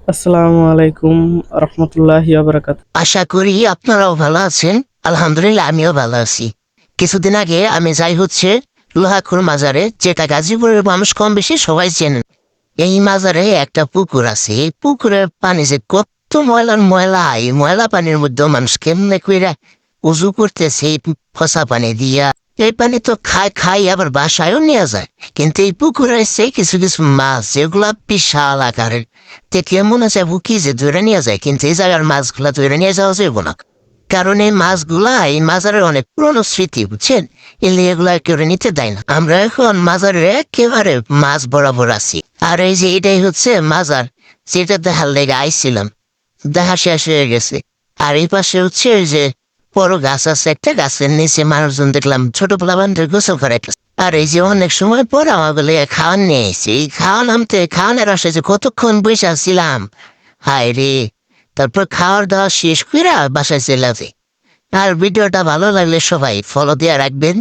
আসসালামু আলাইকুম রহমতুল্লাহি বারাকাত। আশা করি আপনারাও ভালো আছেন। আলহামদুলিল্লাহ আমিও ভালো আছি। কিছুদিন আগে আমি যাই হচ্ছে লোহাখুর মাজারে, যেটা গাজীপুরের মানুষ কম বেশি সবাই চেনেন। এই মাজারে একটা পুকুর আছে। এই পুকুরের পানি যে কত ময়লার ময়লা, এই ময়লা পানির মধ্যে মানুষ কেমনে কইরা উজু করতেছে এই ফসা পানি দিয়া। এই পানি তো খায় খাই আবার বাসায়ও নিয়ে যায়। কিন্তু এই পুকুরে এসে কিছু কিছু মাছ যেগুলা বিশাল আকারের, দেখলে মনে হয় বুকি যে ধরে নিয়ে যায়, কিন্তু এই জায়গার মাছগুলা ধরে নিয়ে যাওয়া যাবে না। কারণ এই মাছগুলা এই মাজারের অনেক পুরনো স্মৃতি, বুঝছেন। এলে এগুলা কেউ নিতে দেয় না। আমরা এখন মাজারে একেবারে মাছ বরাবর আছি। আর এই যে এটাই হচ্ছে মাজার, যেটা দেখার লেগে আইছিলাম, দেখা শেষ হয়ে গেছে। আর এই পাশে হচ্ছে ওই যে বড় গাছ আছে, একটা গাছের নিচে মানুষজন দেখলাম ছোট পোলাপানদের গোসল করাইতেছে। আর এই যে অনেক সময় পর আমার বলে খাওয়ান নিয়ে এসে এই খাওয়ানোর আসে যে কতক্ষণ বসে আসছিলাম, হায় রে। তারপর খাওয়ার দাওয়া শেষ করে বাসায় চলে আসে। আর ভিডিওটা ভালো লাগলে সবাই ফলো দিয়ে রাখবেন।